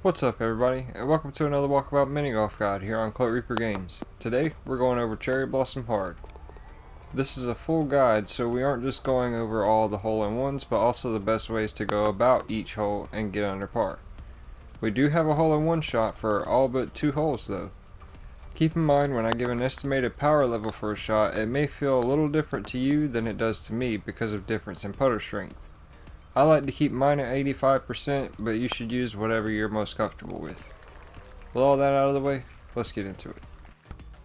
What's up everybody, and welcome to another Walkabout Minigolf guide here on Cloak Reaper Games. Today, we're going over Cherry Blossom Hard. This is a full guide, so we aren't just going over all the hole-in-ones, but also the best ways to go about each hole and get under par. We do have a hole-in-one shot for all but 2 holes though. Keep in mind when I give an estimated power level for a shot, it may feel a little different to you than it does to me because of difference in putter strength. I like to keep mine at 85%, but you should use whatever you're most comfortable with. With all that out of the way, let's get into it.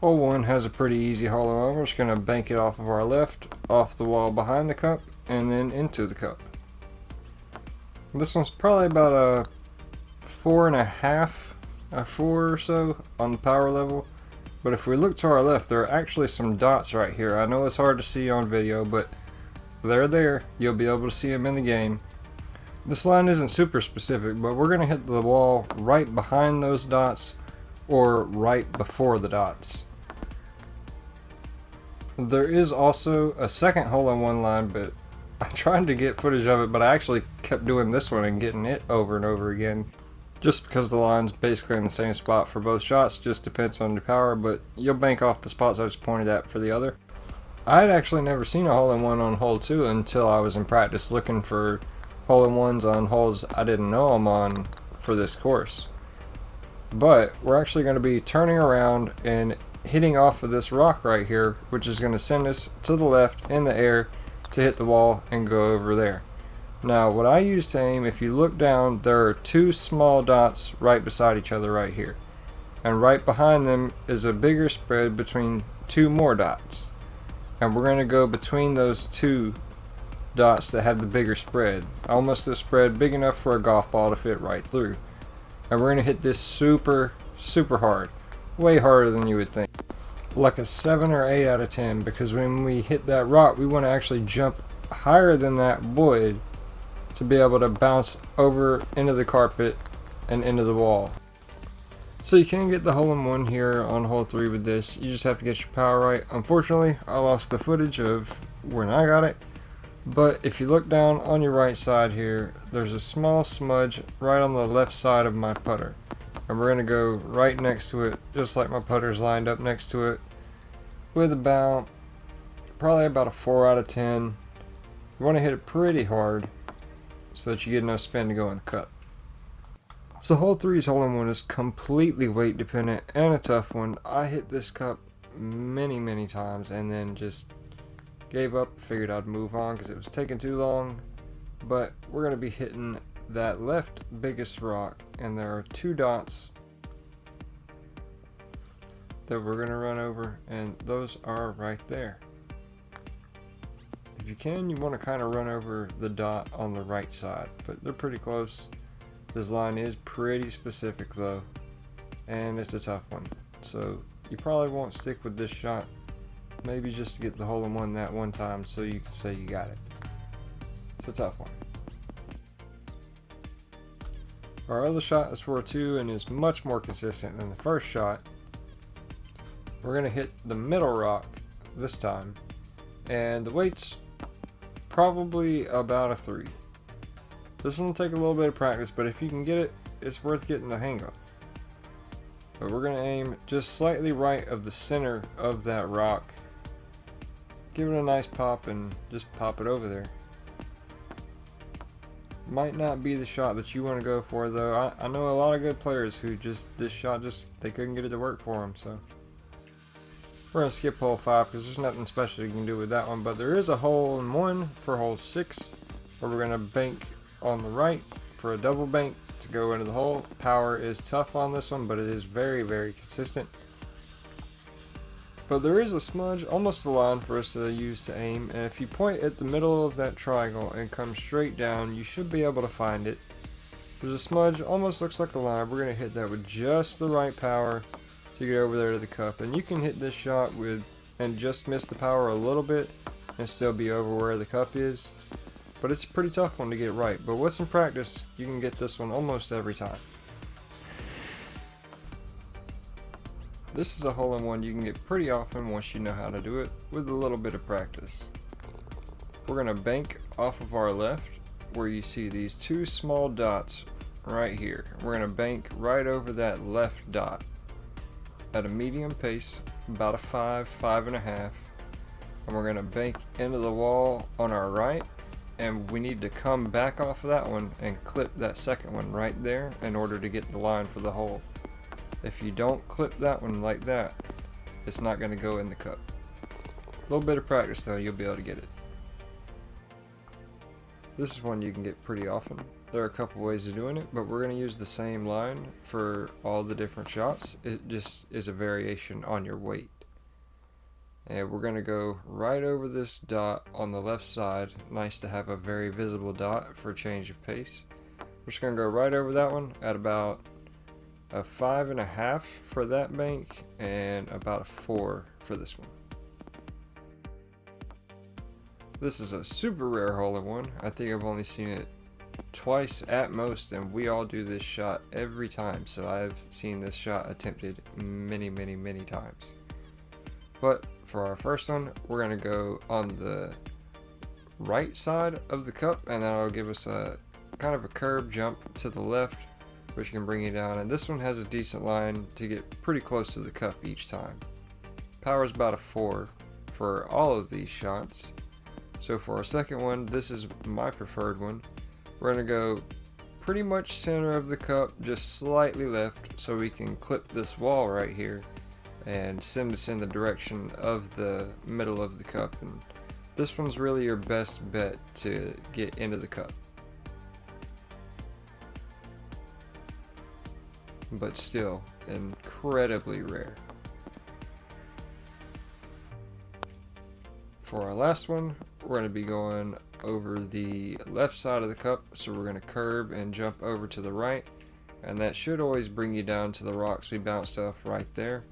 Hole 1 has a pretty easy hole-in-one. We're just going to bank it off of our left, off the wall behind the cup, and then into the cup. This one's probably about a 4.5, a 4 or so on the power level. But if we look to our left, there are actually some dots right here. I know it's hard to see on video, but they're there. You'll be able to see them in the game. This line isn't super specific, but we're going to hit the wall right behind those dots or right before the dots. There is also a second hole-in-one line, but I tried to get footage of it, but I actually kept doing this one and getting it over and over again. Just because the line's basically in the same spot for both shots, just depends on your power, but you'll bank off the spots I just pointed at for the other. I had actually never seen a hole-in-one on hole 2 until I was in practice looking for hole-in-ones on holes I didn't know I'm on for this course. But we're actually going to be turning around and hitting off of this rock right here, which is going to send us to the left in the air to hit the wall and go over there. Now what I use to aim, if you look down, there are 2 small dots right beside each other right here. And right behind them is a bigger spread between 2 more dots. And we're going to go between those 2 dots that have the bigger spread. Almost a spread big enough for a golf ball to fit right through. And we're going to hit this super hard. Way harder than you would think. Like a 7 or 8 out of 10, because when we hit that rock, we want to actually jump higher than that void to be able to bounce over into the carpet and into the wall. So you can get the hole-in-one here on hole 3 with this. You just have to get your power right. Unfortunately, I lost the footage of when I got it. But if you look down on your right side here, there's a small smudge right on the left side of my putter. And we're going to go right next to it, just like my putter's lined up next to it, with probably about a 4 out of 10. You want to hit it pretty hard so that you get enough spin to go in the cup. So hole 3's hole-in-one is completely weight dependent and a tough one. I hit this cup many times and then just gave up, figured I'd move on because it was taking too long. But we're going to be hitting that left biggest rock, and there are 2 dots that we're going to run over, and those are right there. If you can, you want to kind of run over the dot on the right side, but they're pretty close. This line is pretty specific though, and it's a tough one. So you probably won't stick with this shot, maybe just to get the hole-in-one that one time so you can say you got it. It's a tough one. Our other shot is for a 2 and is much more consistent than the first shot. We're going to hit the middle rock this time, and the weight's probably about a 3. This one will take a little bit of practice, but if you can get it, it's worth getting the hang of. But we're going to aim just slightly right of the center of that rock. Give it a nice pop and just pop it over there. Might not be the shot that you want to go for though. I know a lot of good players who this shot they couldn't get it to work for them, so. We're going to skip hole 5 because there's nothing special you can do with that one, but there is a hole-in-one for hole 6 where we're going to bank on the right for a double bank to go into the hole. Power is tough on this one, but it is very consistent. But there is a smudge almost a line for us to use to aim, and if you point at the middle of that triangle and come straight down, you should be able to find it. There's a smudge, almost looks like a line. We're going to hit that with just the right power to get over there to the cup, and you can hit this shot and just miss the power a little bit and still be over where the cup is. But it's a pretty tough one to get right, but with some practice you can get this one almost every time. This is a hole-in-one you can get pretty often once you know how to do it with a little bit of practice. We're going to bank off of our left where you see these 2 small dots right here. We're going to bank right over that left dot at a medium pace, about a 5.5, and we're going to bank into the wall on our right, and we need to come back off of that one and clip that second one right there in order to get the line for the hole. If you don't clip that one like that, it's not going to go in the cup. A little bit of practice though, you'll be able to get it. This is one you can get pretty often. There are a couple ways of doing it, but we're going to use the same line for all the different shots. It just is a variation on your weight. And we're going to go right over this dot on the left side. Nice to have a very visible dot for a change of pace. We're just going to go right over that one at about a 5.5 for that bank and about a 4 for this one. This is a super rare hole-in-one. I think I've only seen it twice at most, and we all do this shot every time, so I've seen this shot attempted many times. But for our first one, we're going to go on the right side of the cup, and that'll give us a kind of a curb jump to the left, which can bring you down. And this one has a decent line to get pretty close to the cup each time. Power is about a 4 for all of these shots. So for our second one, this is my preferred one. We're going to go pretty much center of the cup, just slightly left, so we can clip this wall right here and send us in the direction of the middle of the cup. And this one's really your best bet to get into the cup. But still incredibly rare. For our last one, we're going to be going over the left side of the cup, so we're going to curb and jump over to the right, and that should always bring you down to the rocks we bounced off right there.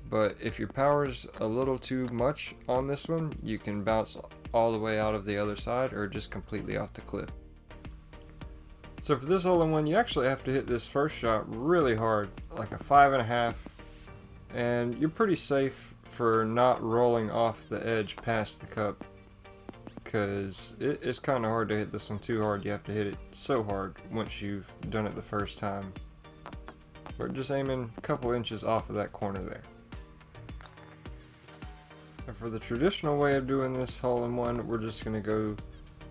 But if your power's a little too much on this one, you can bounce all the way out of the other side or just completely off the cliff. So for this hole-in-one, you actually have to hit this first shot really hard, like a 5.5, and you're pretty safe for not rolling off the edge past the cup, because it's kind of hard to hit this one too hard. You have to hit it so hard once you've done it the first time. We're just aiming a couple inches off of that corner there. And for the traditional way of doing this hole-in-one, we're just going to go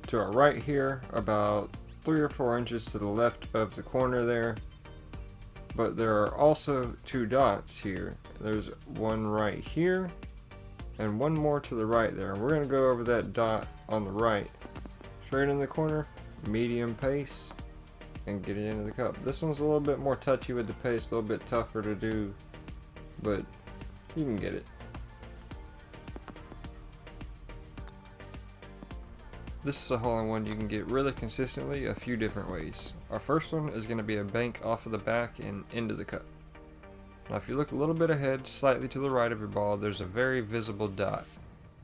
to our right here, about 3 or 4 inches to the left of the corner there. But there are also 2 dots here. There's one right here and one more to the right there. We're going to go over that dot on the right, straight in the corner, medium pace, and get it into the cup. This one's a little bit more touchy with the pace, a little bit tougher to do, but you can get it. This is a hole-in-one you can get really consistently a few different ways. Our first one is going to be a bank off of the back and into the cup. Now if you look a little bit ahead, slightly to the right of your ball, there's a very visible dot.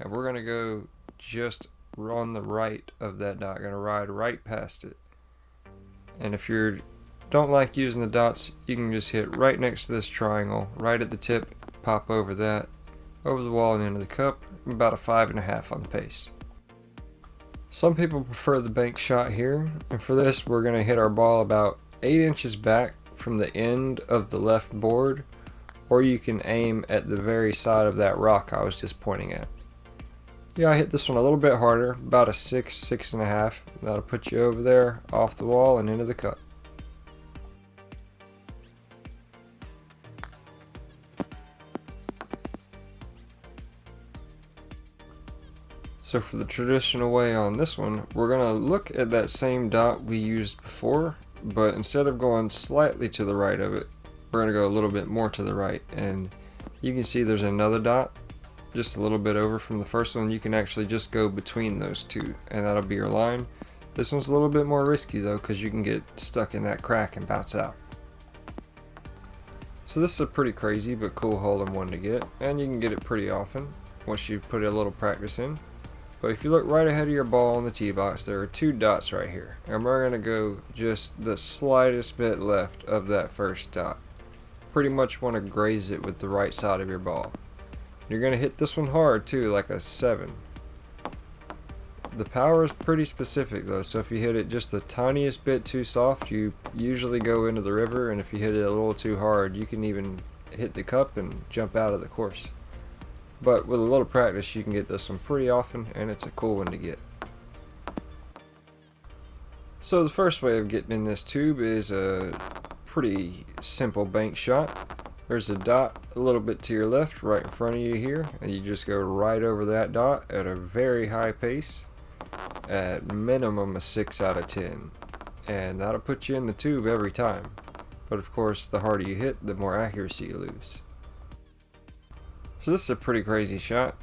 And we're going to go just on the right of that dot, going to ride right past it. And if you don't like using the dots, you can just hit right next to this triangle, right at the tip, pop over that, over the wall and into the cup, about a 5.5 on the pace. Some people prefer the bank shot here, and for this we're going to hit our ball about 8 inches back from the end of the left board, or you can aim at the very side of that rock I was just pointing at. Yeah, I hit this one a little bit harder, about a 6.5. That'll put you over there, off the wall and into the cup. So for the traditional way on this one, we're going to look at that same dot we used before, but instead of going slightly to the right of it, we're going to go a little bit more to the right. And you can see there's another dot just a little bit over from the first one. You can actually just go between those two, and that'll be your line. This one's a little bit more risky though, because you can get stuck in that crack and bounce out. So this is a pretty crazy but cool hole-in-one to get, and you can get it pretty often once you put a little practice in. But if you look right ahead of your ball on the tee box, there are 2 dots right here, and we're going to go just the slightest bit left of that first dot. Pretty much want to graze it with the right side of your ball. You're going to hit this one hard too, like a 7. The power is pretty specific though, so if you hit it just the tiniest bit too soft, you usually go into the river, and if you hit it a little too hard, you can even hit the cup and jump out of the course. But with a little practice, you can get this one pretty often, and it's a cool one to get. So the first way of getting in this tube is a pretty simple bank shot. There's a dot a little bit to your left, right in front of you here, and you just go right over that dot at a very high pace, at minimum a 6 out of 10. And that'll put you in the tube every time. But of course, the harder you hit, the more accuracy you lose. So this is a pretty crazy shot.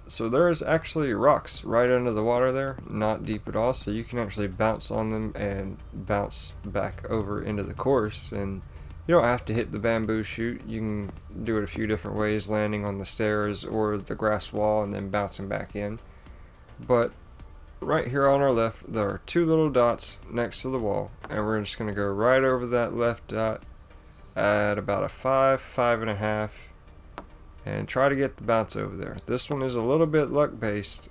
So there's actually rocks right under the water there, not deep at all, so you can actually bounce on them and bounce back over into the course. And you don't have to hit the bamboo chute. You can do it a few different ways, landing on the stairs or the grass wall and then bouncing back in. But right here on our left, there are two little dots next to the wall, and we're just going to go right over that left dot at about a 5, 5.5, and try to get the bounce over there. This one is a little bit luck based,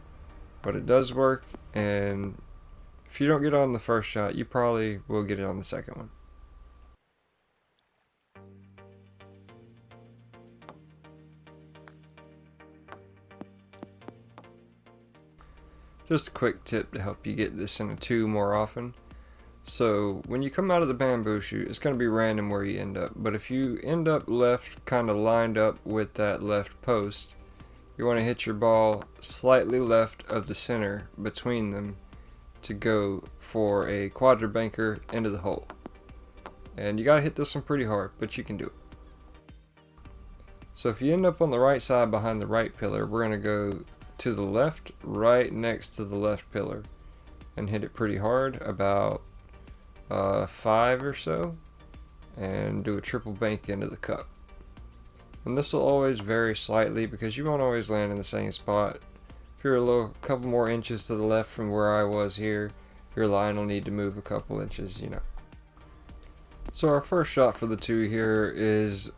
but it does work, and if you don't get it on the first shot, you probably will get it on the second one. Just a quick tip to help you get this in a 2 more often. So when you come out of the bamboo chute, it's going to be random where you end up, but if you end up left, kind of lined up with that left post, you want to hit your ball slightly left of the center between them to go for a quadra-banker into the hole. And you got to hit this one pretty hard, but you can do it. So if you end up on the right side behind the right pillar, we're going to go to the left, right next to the left pillar, and hit it pretty hard, about 5 or so, and do a triple bank into the cup. And this will always vary slightly because you won't always land in the same spot. If you're a couple more inches to the left from where I was here, your line will need to move a couple inches, you know. So our first shot for the 2 here is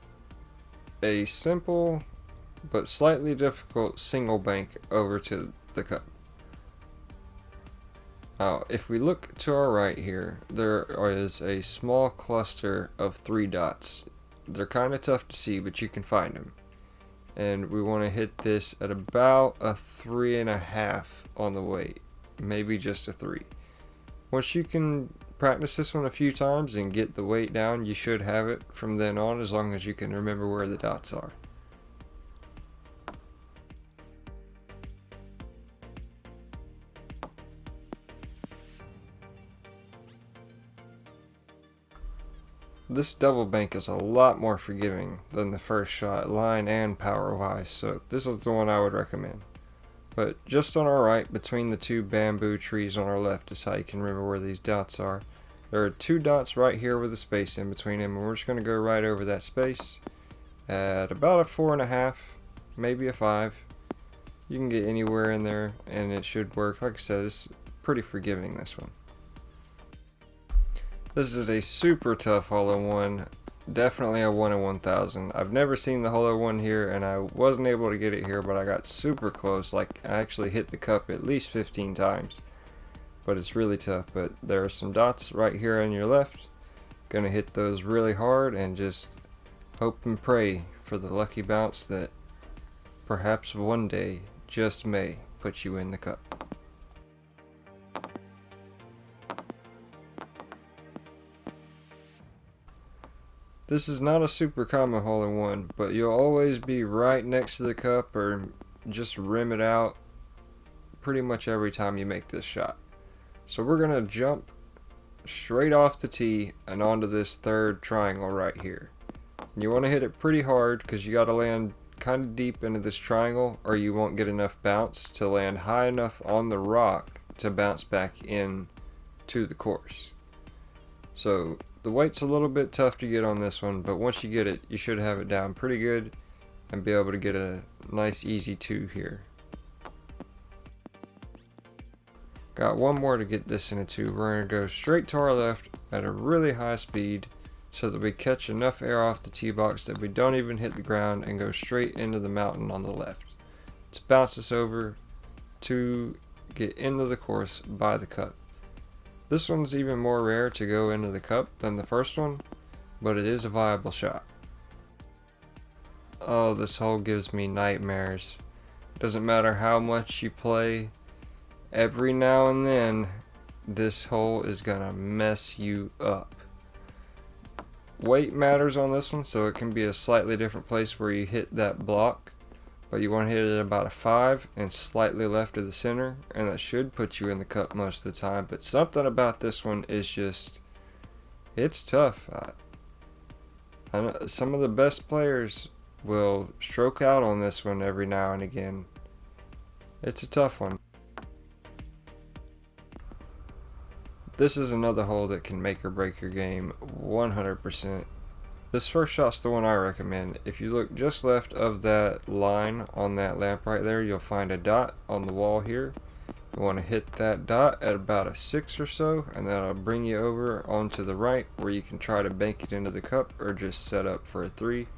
a simple but slightly difficult single bank over to the cup. Now, if we look to our right here, there is a small cluster of 3 dots. They're kind of tough to see, but you can find them. And we want to hit this at about a 3.5 on the weight, maybe just a 3. Once you can practice this one a few times and get the weight down, you should have it from then on, as long as you can remember where the dots are. This double bank is a lot more forgiving than the first shot, line and power wise, so this is the one I would recommend. But just on our right, between the 2 bamboo trees on our left, is how you can remember where these dots are. There are 2 dots right here with a space in between them, and we're just going to go right over that space at about a 4.5, maybe a 5. You can get anywhere in there and it should work. Like I said, it's pretty forgiving, this one. This is a super tough hole-in-one, definitely a 1 in 1,000. I've never seen the hole-in-one here, and I wasn't able to get it here, but I got super close. Like, I actually hit the cup at least 15 times. But it's really tough. But there are some dots right here on your left. Gonna hit those really hard and just hope and pray for the lucky bounce that perhaps one day, just may, put you in the cup. This is not a super common hole-in-one, but you'll always be right next to the cup or just rim it out pretty much every time you make this shot. So we're going to jump straight off the tee and onto this 3rd triangle right here. And you want to hit it pretty hard because you got to land kind of deep into this triangle, or you won't get enough bounce to land high enough on the rock to bounce back in to the course. So the weight's a little bit tough to get on this one, but once you get it, you should have it down pretty good and be able to get a nice easy 2 here. Got one more to get this in a 2. We're going to go straight to our left at a really high speed so that we catch enough air off the tee box that we don't even hit the ground and go straight into the mountain on the left. To bounce us over to get into the course by the cup. This one's even more rare to go into the cup than the first one, but it is a viable shot. Oh, this hole gives me nightmares. Doesn't matter how much you play, every now and then this hole is gonna mess you up. Weight matters on this one, so it can be a slightly different place where you hit that block, but you want to hit it at about a 5 and slightly left of the center, and that should put you in the cup most of the time. But something about this one is just, it's tough. I know some of the best players will stroke out on this one every now and again. It's a tough one. This is another hole that can make or break your game 100%. This first shot's the one I recommend. If you look just left of that line on that lamp right there, you'll find a dot on the wall here. You want to hit that dot at about a 6 or so, and that'll bring you over onto the right where you can try to bank it into the cup or just set up for a 3.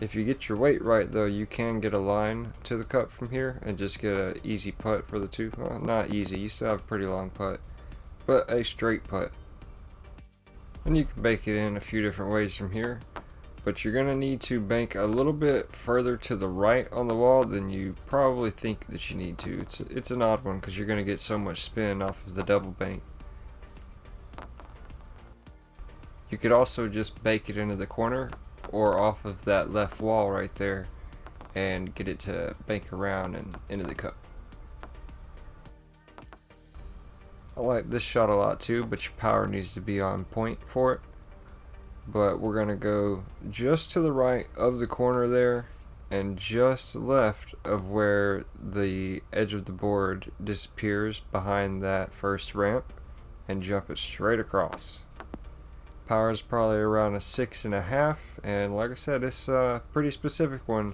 If you get your weight right though, you can get a line to the cup from here and just get an easy putt for the 2. Well, not easy, you still have a pretty long putt, but a straight putt. And you can bank it in a few different ways from here, but you're going to need to bank a little bit further to the right on the wall than you probably think that you need to. It's an odd one because you're going to get so much spin off of the double bank. You could also just bank it into the corner or off of that left wall right there and get it to bank around and into the cup. I like this shot a lot too, but your power needs to be on point for it. But we're going to go just to the right of the corner there and just left of where the edge of the board disappears behind that first ramp and jump it straight across. Power is probably around a 6.5, and like I said, it's a pretty specific one,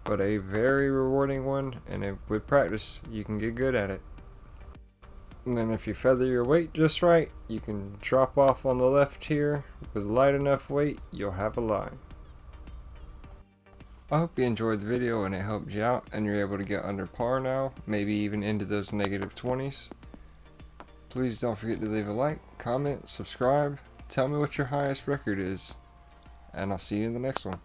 but a very rewarding one, and with practice you can get good at it. And then if you feather your weight just right, you can drop off on the left here. With light enough weight, you'll have a line. I hope you enjoyed the video and it helped you out and you're able to get under par now, maybe even into those negative 20s. Please don't forget to leave a like, comment, subscribe, tell me what your highest record is, and I'll see you in the next one.